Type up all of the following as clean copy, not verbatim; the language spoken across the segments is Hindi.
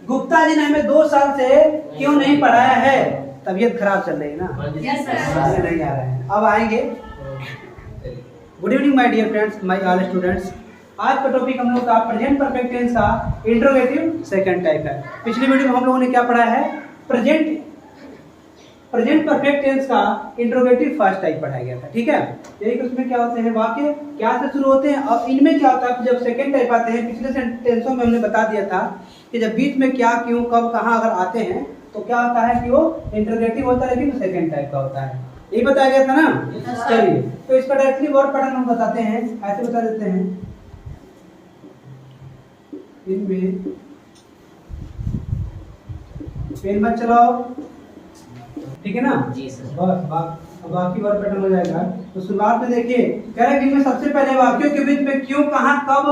गुप्ता जी ने हमें 2 साल से क्यों नहीं पढ़ाया है? तबीयत खराब चल रही है ना, नहीं आ रहे हैं, अब आएंगे। Good evening my dear friends, my all students. आज का टॉपिक हम लोग का प्रेजेंट परफेक्ट टेंस का इंट्रोगेटिव सेकंड टाइप है। पिछली वीडियो में हम लोगों ने क्या पढ़ा है? प्रेजेंट परफेक्ट टेंस का इंट्रोगेटिव फर्स्ट टाइप पढ़ाया गया था, ठीक है। यही उसमें क्या होते हैं, वाक्य क्या से शुरू होते हैं और इनमें क्या होता है जब सेकंड टाइप आते हैं। पिछले सेंटेंसों में हमने बता दिया था कि जब बीच में क्या, क्यों, कब, कहाँ अगर आते हैं तो क्या होता है कि वो इंट्रोगेटिव होता है, लेकिन सेकंड टाइप का होता है। यही बताया गया था ना। चलिए तो इसका डायरेक्टली वर्ड पैटर्न हम बताते हैं, ऐसे बता देते हैं। इनमें पेन मत चलाओ, ठीक है ना जी सर। बस बाकी वर्ड पैटर्न हो जाएगा। तो शुरुआत में देखिए कह रहा है कि सबसे पहले वाक्यों के बीच में क्यों, कहां, कब,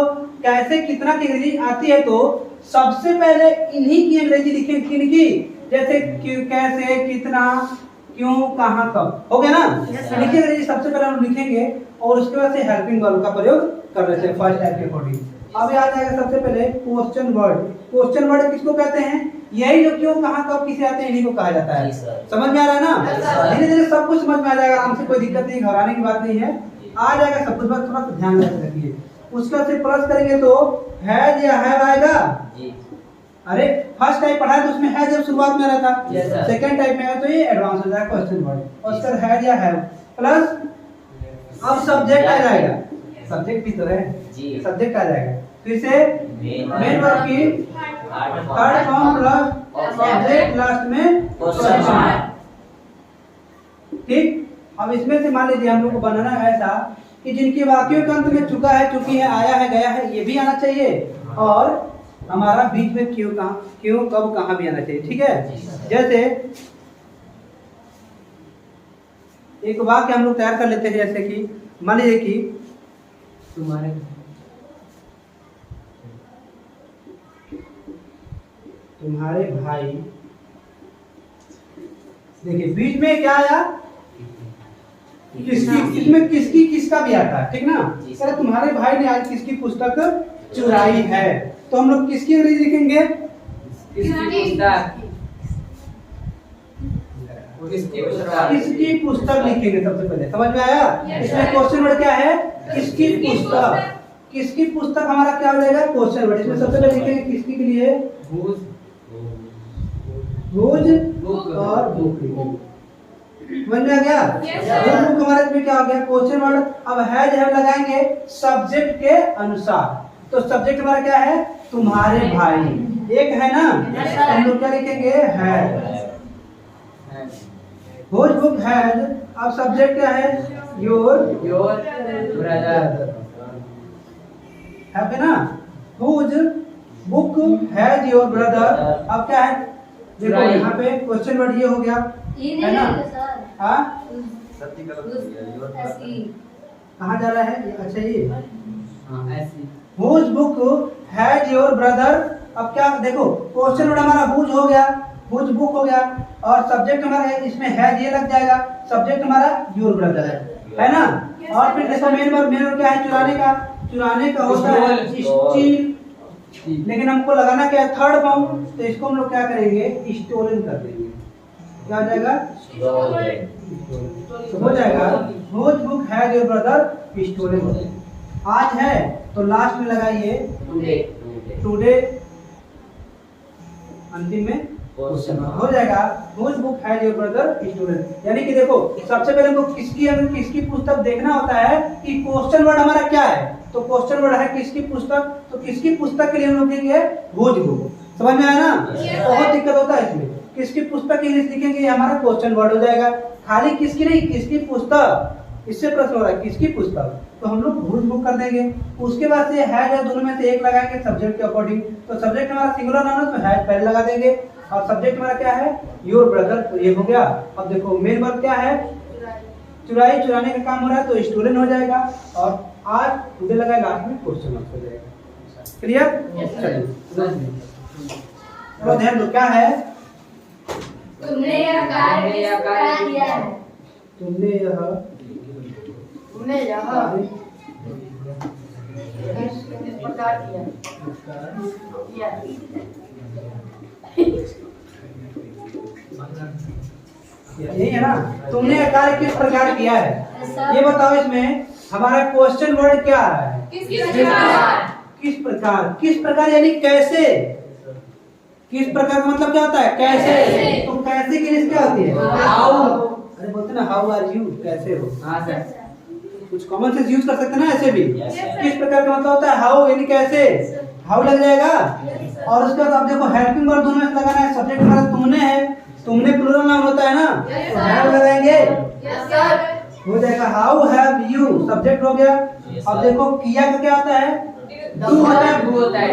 कैसे, कितना की अंग्रेजी आती है तो सबसे पहले इन्हीं की अंग्रेजी लिखें। किनकी? जैसे क्यों, कैसे, कितना, क्यों, कहां, कब, हो गया ना। लिखिए अंग्रेजी सबसे पहले हम लिखेंगे और उसके बाद से हेल्पिंग वर्ब का प्रयोग कर लेते हैं फर्स्ट टाइप के अकॉर्डिंग। अब आ जाएगा सबसे पहले क्वेश्चन वर्ड। क्वेश्चन वर्ड किसको कहते हैं? यही जो क्यों, कहां, कब, किसे आते हैं इन्हीं को कहा जाता है। समझ में आ रहा है ना? धीरे धीरे सब कुछ समझ में आ जाएगा, आराम से, कोई दिक्कत नहीं, घबराने की बात नहीं है, आ जाएगा सब कुछ, बस थोड़ा ध्यान रखिए। उसका से प्लस करेंगे तो हैज या हैव आएगा जी। अरे फर्स्ट टाइप पढ़ा है तो उसमें हैज जब शुरुआत में रहता, सेकंड टाइप में है तो ये एडवांस हो जाएगा क्वेश्चन वर्ड। और उसका हैज या हैव प्लस अब सब्जेक्ट आ जाएगा, सब्जेक्ट भी तो है जी, सब्जेक्ट आ जाएगा। फिर से मेन वर्ब की third form plus subject last में क्वेश्चन, ठीक। अब इसमें से मान लीजिए हम लोग को बनाना है ऐसा कि जिनके वाक्यों के अंत में चुका है, चुकी है, आया है, गया है, ये भी आना चाहिए और हमारा बीच में क्यों, कहां, क्यों, कब, कहां भी आना चाहिए, ठीक है। जैसे एक वाक्य हम लोग तैयार कर लेते हैं, जैसे कि मान लीजिए कि तुम्हारे भाई, देखिए बीच में क्या आया, किसकी, इसमें किसकी, किसका भी आता है, ठीक ना। सर तुम्हारे भाई ने आज किसकी पुस्तक चुराई है, तो हम लोग किसकी अंग्रेजी लिखेंगे? किसकी पुस्तक लिखेंगे सबसे पहले, समझ में आया? इसमें क्वेश्चन वर्ड क्या है? किसकी पुस्तक। किसकी पुस्तक हमारा क्या हो जाएगा? Question word. इसमें सबसे पहले लिखेंगे किसकी के लिए, हुज और बुक लिखेंगे। समझ में आ गया? बुक हमारे इसमें क्या हो गया? Question word. अब हैज हैव लगाएंगे सब्जेक्ट के अनुसार, तो सब्जेक्ट हमारा क्या है? तुम्हारे भाई, एक है ना, हम लोग क्या लिखेंगे? हैज। हुज बुक हैज, अब सब्जेक्ट क्या है? योर ब्रदर, है ना। Whose book has your brother, अब क्या है? देखो यहाँ पे क्वेश्चन वर्ड ये हो गया, है ना। हाँ कहाँ जा रहा है? अच्छा ये whose book has your brother. अब क्या देखो क्वेश्चन वर्ड हमारा हुज हो गया, हुज बुक हो गया और सब्जेक्ट हमारा है, इसमें हैज ये लग जाएगा, सब्जेक्ट हमारा योर ब्रदर है ना। और फिर देखो मेन वर्ब क्या है? चुराने का। चुराने का होता है स्टील, लेकिन हमको लगाना क्या है? थर्ड फॉर्म, तो इसको हम लोग क्या करेंगे? स्टोलन कर देंगे। क्या हो जाएगा? तो हो जाएगा whose book has your brother stolen. आज है तो लास्ट में लगाइए टुडे, अंतिम में हो जाएगा whose book has your brother student. यानी कि देखो सबसे पहले हमको किसकी पुस्तक देखना होता है कि क्वेश्चन वर्ड हमारा क्या है, तो क्वेश्चन वर्ड है किसकी पुस्तक, तो किसकी पुस्तक के लिए हम लोग लिखेंगे हुज बुक। समझ में आया ना? बहुत दिक्कत होता है इसमें, किसकी पुस्तक इंग्लिश लिखेंगे ये हमारा क्वेश्चन वर्ड हो जाएगा। खाली किसकी नहीं, किसकी पुस्तक, इससे प्रश्न हो रहा है किसकी पुस्तक, तो हम लोग हुज बुक कर देंगे। उसके बाद से हैज और दोनों में से एक लगाएंगे सब्जेक्ट के अकॉर्डिंग, तो सब्जेक्ट हमारा सिंगुलर नाउन है तो हैज पहले लगा देंगे और सब्जेक्ट हमारा क्या है? योर ब्रदर, तो ये हो गया। अब देखो मेन वर्ब क्या है? चुराई, चुराने का काम हो रहा है तो स्टूडेंट हो जाएगा और आज टुडे लगाए लास्ट में क्वेश्चन मार्क हो जाएगा। क्लियर? चलिए तो ध्यान दो क्या है? तुमने यह कार्य किया है। तुमने यह प्रकार किया। यही है ना। तुमने यह कार्य किस प्रकार किया है ये बताओ। इसमें हमारा क्वेश्चन वर्ड क्या आ रहा है? किस प्रकार। किस प्रकार यानी कैसे। किस प्रकार का मतलब क्या होता है? कैसे। तो कैसे की इंग्लिश क्या होती है? हाउ। अरे बोलते ना हाउ आर यू, कैसे हो। हाँ सर, कुछ कॉमन सेंस यूज कर सकते हैं ना ऐसे भी। किस प्रकार का मतलब होता है? हाउ यानी कैसे। हाउ लग जाएगा। और उसके बाद आप देखो हेल्पिंग वर्ब दोनों में लगाना है। सब्जेक्ट हमारा तुमने है, तुमने प्लूरल नाउन होता है ना, तो हैव लगाएंगे, हो जाएगा हाउ हैव यू, सब्जेक्ट हो गया। अब देखो किया का क्या होता है? डू होता है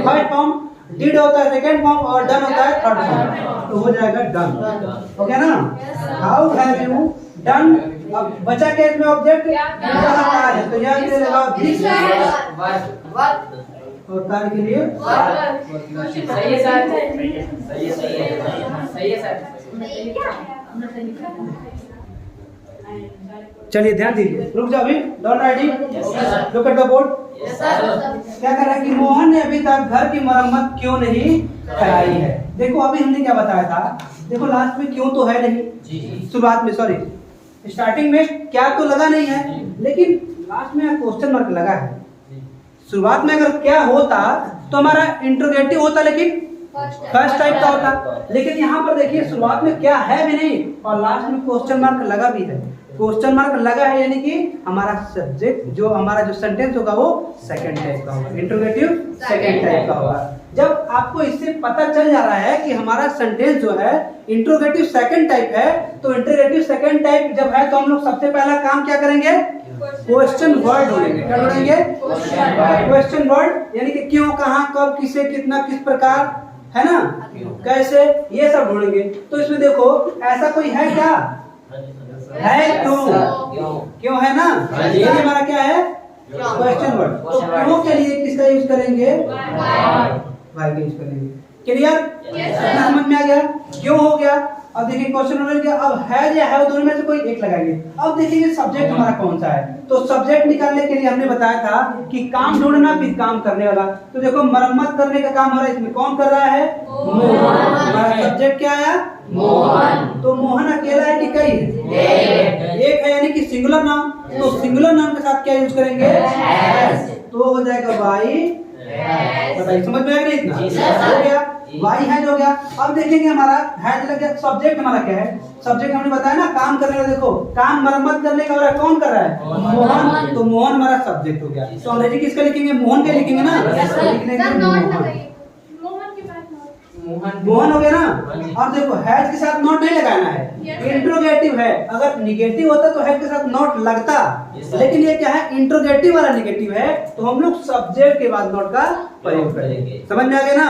फर्स्ट फॉर्म, डिड होता है सेकंड फॉर्म, और डन होता है थर्ड फॉर्म, तो हो जाएगा डन। हो गया ना। How have you done. अब बचा के इसमें ऑब्जेक्ट है, तो यह के लगा दिस और कार्य के लिए सही है सर, सही है सर। चलिए ध्यान दीजिए, रुक जाओ अभी, don't write it, look at the board. क्या कर रहा है कि मोहन ने अभी तक घर की मरम्मत क्यों नहीं कराई है। देखो अभी हमने क्या बताया था, देखो लास्ट में क्यों तो है नहीं, शुरुआत में सॉरी स्टार्टिंग में क्या तो लगा नहीं है, लेकिन लास्ट में क्वेश्चन मार्क लगा है। शुरुआत में अगर क्या होता तो हमारा इंट्रोगेटिव होता, लेकिन फर्स्ट टाइप का होता। लेकिन यहाँ पर देखिए शुरुआत में क्या है भी नहीं और लास्ट में क्वेश्चन मार्क लगा भी है। क्वेश्चन मार्क लगा है यानी कि हमारा सब्जेक्ट जो हमारा जो सेंटेंस होगा वो सेकंड टाइप का होगा, इंट्रोगेटिव सेकंड टाइप का होगा। जब आपको इससे पता चल जा रहा है कि हमारा सेंटेंस जो है इंट्रोगेटिव सेकंड टाइप है, तो इंट्रोगेटिव सेकंड टाइप जब है तो हम लोग सबसे पहला काम क्या करेंगे? क्वेश्चन वर्ड ढूंढेंगे। क्या ढूंढेंगे? क्वेश्चन वर्ड, यानी कि क्यों, कहाँ, कब, किसे, कितना, किस प्रकार, है ना, कैसे, ये सब ढूंढेंगे। तो इसमें देखो ऐसा कोई है क्या? है क्यों। क्यों है ना, ये हमारा क्या है? Question word. तो क्यों के लिए किसका यूज करेंगे? वाई का यूज करेंगे। क्लियर? समझ में आ गया? क्यों हो गया। अब देखिए क्वेश्चन वर्ड क्या, अब है या है दोनों में से कोई एक लगाएंगे। अब देखिए सब्जेक्ट हमारा कौन सा है, तो सब्जेक्ट निकालने के लिए हमने बताया था कि काम ढूंढना फिर काम करने वाला। तो देखो मरम्मत करने का काम हो रहा है, इसमें कौन कर रहा है? मोहन। हमारा सब्जेक्ट क्या आया? मोहन। तो मोहन अकेला है कि कई? एक है, यानी कि सिंगुलर नाउन। तो सिंगुलर नाउन के साथ क्या यूज करेंगे? तो हो जाएगा वाई। बताइए समझ में आ गया? इतना हो गया, वाई हैज हो गया। अब देखेंगे हमारा हैज लग गया। सब्जेक्ट हमारा क्या है? सब्जेक्ट हमने बताया ना काम करने का। देखो काम मरम्मत करने का हो रहा है, कौन कर रहा है? मोहन। तो मोहन हमारा सब्जेक्ट हो गया। तो अंग्रेजी किसका लिखेंगे? मोहन के लिखेंगे ना, लिख देंगे मोहन हो गया ना। और देखो हैज के साथ नॉट नहीं लगाना है, इंट्रोगेटिव है। अगर निगेटिव होता तो हैज के साथ नॉट लगता, लेकिन ये क्या है? इंट्रोगेटिव वाला निगेटिव है, तो हम लोग सब्जेक्ट के बाद नॉट का प्रयोग करेंगे। समझ में आ गया ना।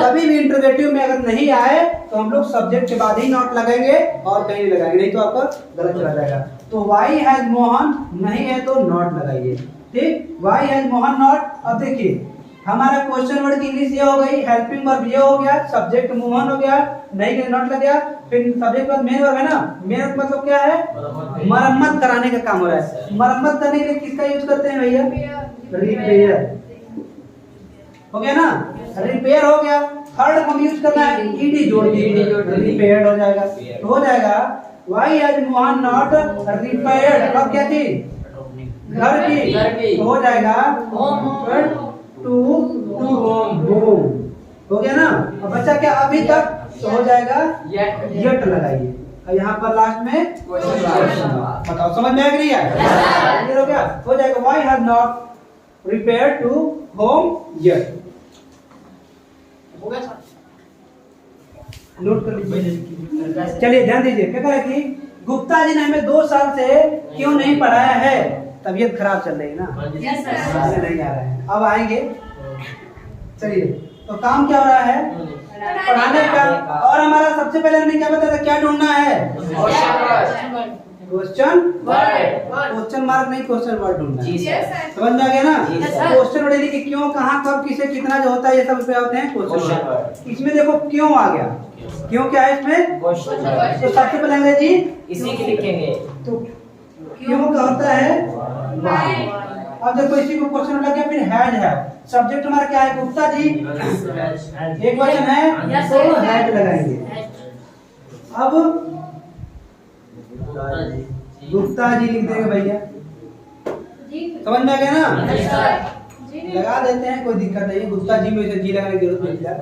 कभी भी इंट्रोगेटिव में अगर नहीं आए तो हम लोग सब्जेक्ट के बाद ही नॉट लगाएंगे और कहीं नहीं लगाएंगे, नहीं तो आपका गलत चला जाएगा। तो वाई हैज मोहन नहीं है तो नॉट लगाइए। ठीक, वाई हैज मोहन नॉट। अब देखिए हमारा क्वेश्चन वर्ड की इंग्लिश ये हो गई, हेल्पिंग वर्ब ये हो गया, सब्जेक्ट मोहन हो गया, नहीं के नॉट लग गया। फिर सब्जेक्ट बाद मेन वर्ब है ना, मेन मतलब क्या है? मरम्मत कराने का काम हो रहा है। मरम्मत करने के लिए किसका यूज करते हैं भैया? रिपेयर। हो गया ना, रिपेयर हो गया। थर्ड हम यूज करना है ईडी जोड़ के, रिपेयर्ड हो जाएगा। तो हो जाएगा why has Mohan not repaired. अब क्या थी? घर की। तो हो जाएगा टू होम। हो गया ना। अब बच्चा क्या अभी तक? तो हो जाएगा येट लगाइए, और यहाँ पर लास्ट में बताओ समझ में आ गई है? हो गया, हो जाएगा why has not repaired to home yet. हो गया सर, नोट कर लीजिए। चलिए ध्यान दीजिए, क्या कह रहा है कि गुप्ता जी ने हमें 2 साल से क्यों नहीं पढ़ाया है? तबीयत खराब चल रही है ना, नहीं आ रहा है, अब आएंगे। चलिए तो काम क्या हो रहा है? पढ़ाने का। और हमारा सबसे पहले हमने क्या बताया था, क्या ढूंढना है? क्वेश्चन क्वेश्चन मार्क नहीं, क्वेश्चन वर्ड ढूंढना है। समझ में आ गया ना। क्वेश्चन वर्ड यानी कि क्यों, कहाँ, कब, किसे, कितना जो होता है ये सब पे होते हैं क्वेश्चन वर्ड। इसमें देखो क्यों आ गया, क्यों क्या है इसमें? तो सबसे पहले अंग्रेजी इसी के लिखेंगे। तो क्यों का होता है वाई। अब देखो इसी को क्वेश्चन लग गया। फिर हैज है, सब्जेक्ट हमारा क्या है? गुप्ता जी, एक वचन है तो हैज लगाएंगे। अब गुप्ता जी लिख देंगे भैया। समझ में आ गया ना? लगा देते हैं, कोई दिक्कत नहीं है। गुप्ता जी में से जी लगाने की जरूरत नहीं है।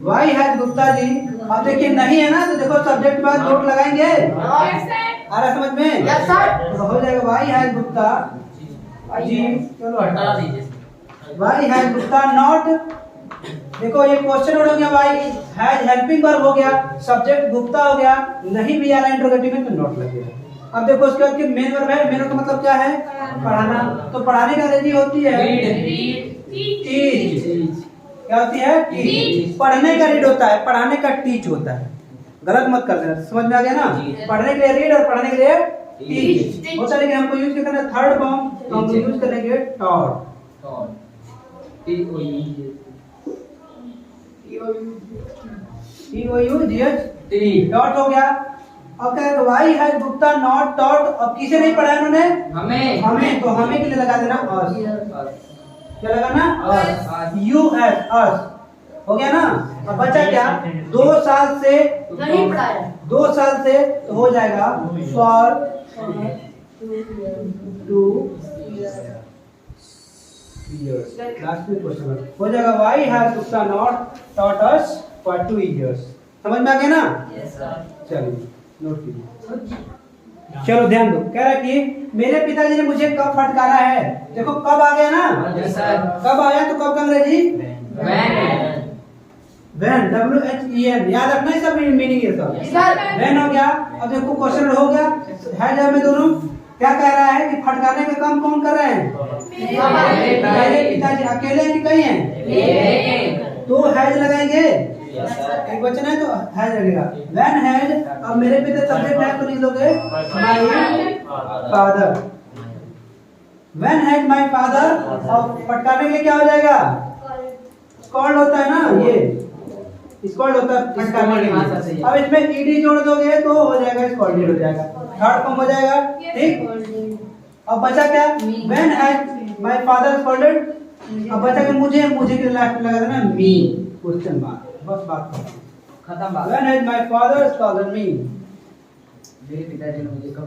Why has Gupta ji. अब देखिए नहीं है ना, तो देखो सब्जेक्ट के बाद नोट लगाएंगे। आ रहा समझ में? तो हो जाएगा वाई हैज गुप्ता जी। चलो हटा दीजिए। Why has Gupta not. देखो ये क्वेश्चन वर्ड हो गया, वाई हैज हेल्पिंग वर्ब हो गया, सब्जेक्ट गुप्ता हो गया, नहीं भी आ रहा इंटरोगेटिव में तो नॉट लगेगा। अब देखो उसके बाद मेन वर्ब है। मेन का मतलब क्या है? पढ़ाना। तो पढ़ाने का अंग्रेजी होती है टीच। क्या होती है? टीच। पढ़ने का रीड होता है, पढ़ाने का टीच होता है। गलत मत कर देना। समझ में आ गया ना? पढ़ने के लिए रीड और पढ़ाने के लिए टीच होता है। लेकिन हमको यूज क्या करना है? थर्ड फॉर्म, तो हम यूज करेंगे टॉट। डॉट हो गया। अब क्या है? Why has Gupta not taught. अब किसे नहीं पढ़ाया उन्होंने? हमें। तो हमें के लिए लगा देना अस। क्या लगाना? अस। यू एस अस हो गया ना? अब बचा क्या? 2 साल से नहीं पढ़ाया। 2 साल से तो हो जाएगा फॉर 2 years। लास्ट में क्वेश्चन हो जाएगा why has Gupta not taught us for 2 years। समझ में आ गया ना? चलिए नोट कीजिए। चलो ध्यान दो। कह रहा है कि मेरे पिताजी ने मुझे कब फटकारा है। देखो कब आ गया ना? कब आया? तो कब का अंग्रेजी? व्हेन। WHEN। याद रखना है सब मीनिंग ये सब। व्हेन हो गया। अब देखो क्वेश्चन हो गया है जब में दोनों क्या कह रहा है कि फटकारने का काम कौन कर रहे हैं? मेरे पिताजी। अकेले कि कई हैं? तो हैज लगाएंगे। एक वचन है तो हैज लगेगा। When has. अब मेरे पिता सब्जेक्ट है तो नहीं लोगे my father. When has my father. अब फटकारने के लिए क्या हो जाएगा? स्कॉल्ड होता है ना, ये स्कॉल्ड होता है फटकारने के लिए। अब इसमें ईडी जोड़ दोगे तो हो जाएगा स्कॉल्डेड हो जाएगा। थर्ड फॉर्म हो जाएगा। ठीक। अब बचा क्या? When has my father scolded. अब बचा कि मुझे के लास्ट में लगा देना मी क्वेश्चन मार्क। बस बात खत्म। When has my father scolded me. मेरे पिताजी ने मुझे कब